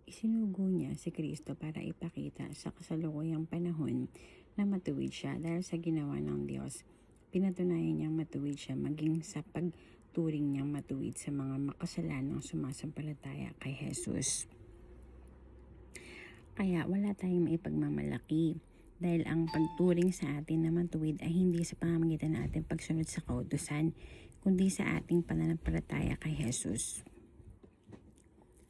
Isinugo niya si Kristo para ipakita sa kasalukuyang panahon na matuwid siya dahil sa ginawa ng Diyos. Pinatunayan niyang matuwid siya maging sa pagturing niyang matuwid sa mga makasalanang sumasampalataya kay Jesus. Kaya wala tayong maipagmamalaki dahil ang pagturing sa atin na matuwid ay hindi sa pamamagitan ng ating pagsunod sa kautusan, kundi sa ating pananampalataya kay Jesus.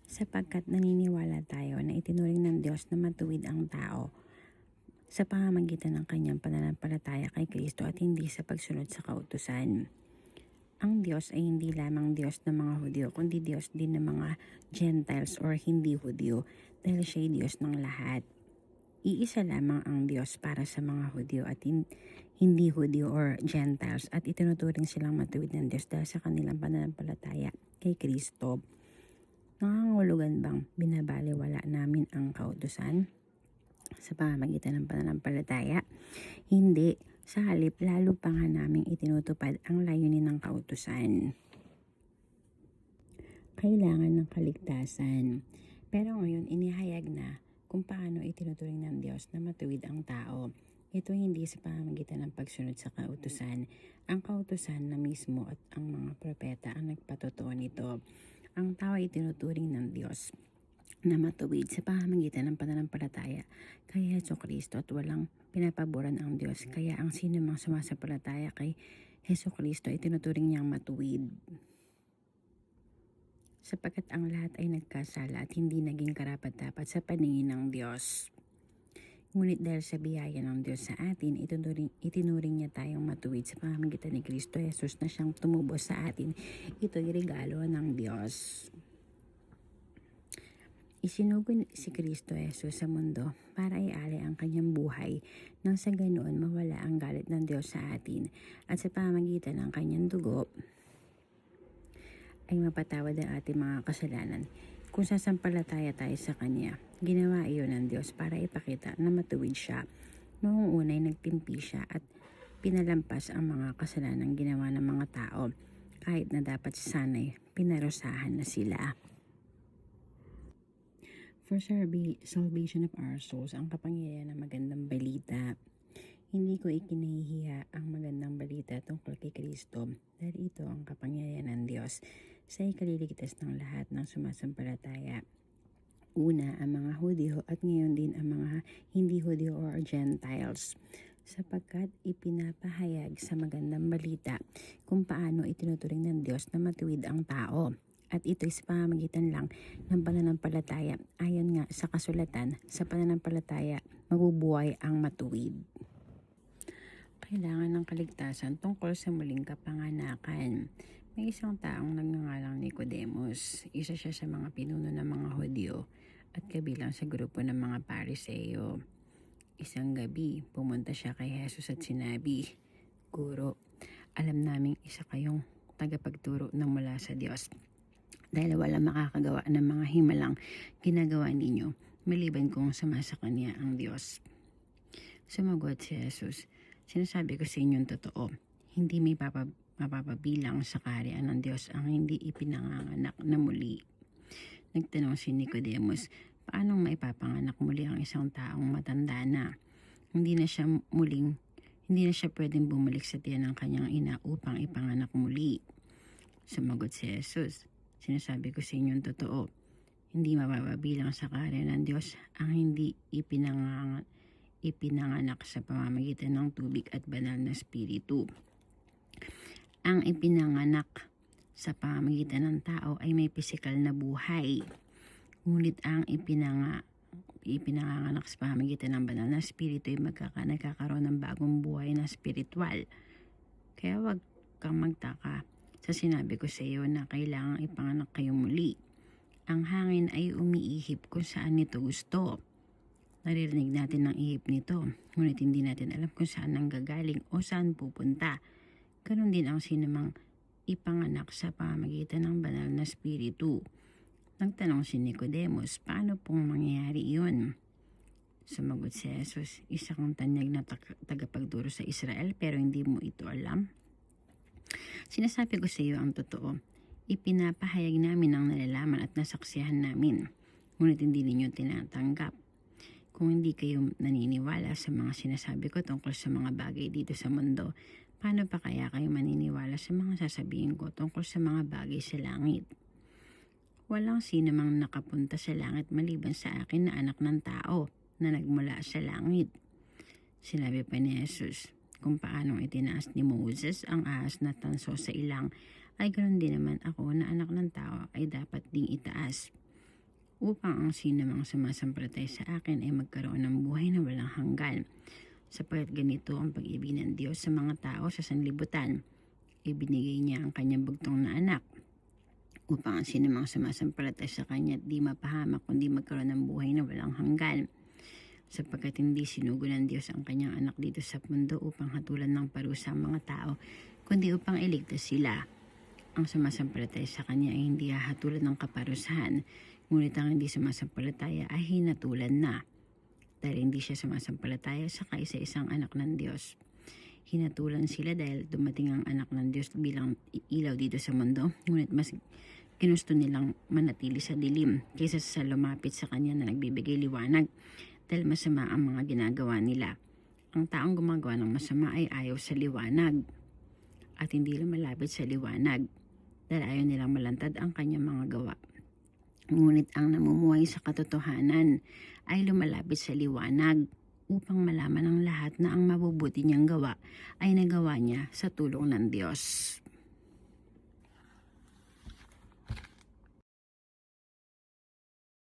Sapagkat naniniwala tayo na itinuring ng Diyos na matuwid ang tao sa pamamagitan ng kanyang pananampalataya kay Kristo at hindi sa pagsunod sa kautusan. Ang Diyos ay hindi lamang Diyos ng mga Hudyo, kundi Diyos din ng mga Gentiles or hindi Hudyo dahil siya ay Diyos ng lahat. Iisa lamang ang Diyos para sa mga Hudyo at hindi Hudyo or Gentiles at itinuturing silang matuwid ng Diyos dahil sa kanilang pananampalataya kay Kristo. Nangangulugan bang binabaliwala namin ang kautusan sa pamamagitan ng pananampalataya? Hindi. Sa halip, lalo pa nga naming itinutupad ang layunin ng kautusan. Kailangan ng kaligtasan. Pero ngayon, inihayag na kung paano itinuturing ng Diyos na matuwid ang tao. Ito hindi sa pamamagitan ng pagsunod sa kautusan. Ang kautusan na mismo at ang mga propeta ang nagpatotoo nito. Ang tao ay tinuturing ng Diyos na matuwid sa pamamagitan ng pananampalataya kay Jesucristo at walang pinapaboran ang Diyos. Kaya ang sino mang sumasampalataya kay Jesucristo ay tinuturing niyang matuwid. Sapagkat ang lahat ay nagkasala at hindi naging karapat-dapat sa paningin ng Diyos. Ngunit dahil sa biyaya ng Diyos sa atin, itinuring niya tayong matuwid sa pamamagitan ni Kristo Jesus na siyang tumubos sa atin. Ito'y regalo ng Diyos. Isinugo si Kristo Jesus sa mundo para ialay ang kanyang buhay nang sa ganoon mawala ang galit ng Diyos sa atin at sa pamamagitan ng kanyang dugo ay mapatawad ang ating mga kasalanan. Kung sasampalataya tayo sa Kanya, ginawa iyon ng Diyos para ipakita na matuwid siya. Noong una ay nagtimpi siya at pinalampas ang mga kasalanan ginawa ng mga tao kahit na dapat sana'y pinarusahan na sila. For salvation of our souls, ang kapangyarihan ng magandang balita. Hindi ko ikinahihiya ang magandang balita tungkol kay Kristo dahil ito ang kapangyarihan ng Diyos sa ikaliligtas ng lahat ng sumasampalataya. Una, ang mga Hudyo at ngayon din ang mga hindi Hudyo or Gentiles, sapagkat ipinapahayag sa magandang balita kung paano itinuturing ng Diyos na matuwid ang tao. At ito'y sa pamamagitan lang ng pananampalataya. Ayon nga sa kasulatan, sa pananampalataya, mabubuhay ang matuwid. Kailangan ng kaligtasan tungkol sa muling kapanganakan. May isang taong nagngangalang Nicodemus. Isa siya sa mga pinuno ng mga Hudyo at kabilang sa grupo ng mga Pariseo. Isang gabi, pumunta siya kay Jesus at sinabi, "Guro, alam naming isa kayong tagapagturo na mula sa Diyos. Dahil wala makakagawa ng mga himalang ginagawa ninyo, maliban kung sumasa kanya ang Diyos." Sumagot si Jesus, "Sinasabi ko sa inyong totoo, hindi may mapapabilang sa kaharian ng Diyos ang hindi ipinanganak na muli." Nagtanong si Nicodemus, paano maipapanganak muli ang isang taong matanda na? Hindi na siya pwedeng bumalik sa tiyan ng kanyang ina upang ipanganak muli. Sumagot si Jesus, "Sinasabi ko sa inyong totoo, hindi mapapabilang sa kaharian ng Diyos ang hindi ipinanganak sa pamamagitan ng tubig at banal na espiritu. Ang ipinanganak sa pamamagitan ng tao ay may pisikal na buhay. Ngunit ang ipinanganak sa pamamagitan ng banal na espiritu ay nagkakaroon ng bagong buhay na espiritual. Kaya wag kang magtaka sa sinabi ko sa iyo na kailangang ipanganak kayo muli. Ang hangin ay umiihip kung saan nito gusto. Naririnig natin ang ihip nito, ngunit hindi natin alam kung saan nanggagaling o saan pupunta. Ganon din ang sinumang ipanganak sa pamamagitan ng banal na espiritu." Nagtanong si Nicodemus, paano pong mangyayari iyon? Sumagot si Jesus, "Isa kang tanyag na tagapagturo sa Israel pero hindi mo ito alam? Sinasabi ko sa iyo ang totoo. Ipinapahayag namin ang nalalaman at nasaksihan namin. ngunit hindi ninyo tinatanggap. Kung hindi kayo naniniwala sa mga sinasabi ko tungkol sa mga bagay dito sa mundo, paano pa kaya kayo maniniwala sa mga sasabihin ko tungkol sa mga bagay sa langit? Walang sino mang nakapunta sa langit maliban sa akin na anak ng tao na nagmula sa langit. Sinabi pa ni Jesus, kung paanong itinaas ni Moses ang ahas na tanso sa ilang, ay ganoon din naman ako na anak ng tao ay dapat ding itaas, upang ang sino mang sumasampalatay sa akin ay magkaroon ng buhay na walang hanggan. Sapagkat ganito ang pag-ibig ng Diyos sa mga tao sa sanlibutan, ibinigay niya ang kanyang bugtong na anak, upang ang sino mang sumasampalatay sa kanya at di mapahamak kundi magkaroon ng buhay na walang hanggan. Sapagkat hindi sinugo ng Diyos ang kanyang anak dito sa mundo upang hatulan ng parusa ang mga tao, kundi upang iligtas sila. Ang sumasampalataya sa kanya ay hindi hahatulan ng kaparusahan, ngunit ang hindi sumasampalataya ay hinatulan na, dahil hindi siya sumasampalataya sa kaisa-isang anak ng Diyos. Hinatulan sila dahil dumating ang anak ng Diyos bilang ilaw dito sa mundo, ngunit mas ginusto nilang manatili sa dilim kaysa sa lumapit sa kanya na nagbibigay liwanag, dahil masama ang mga ginagawa nila. Ang taong gumagawa ng masama ay ayaw sa liwanag at hindi lumalapit sa liwanag, dahil ayaw nilang malantad ang kanyang mga gawa. Ngunit ang namumuhay sa katotohanan ay lumalapit sa liwanag upang malaman ng lahat na ang mabubuti niyang gawa ay nagawa niya sa tulong ng Diyos.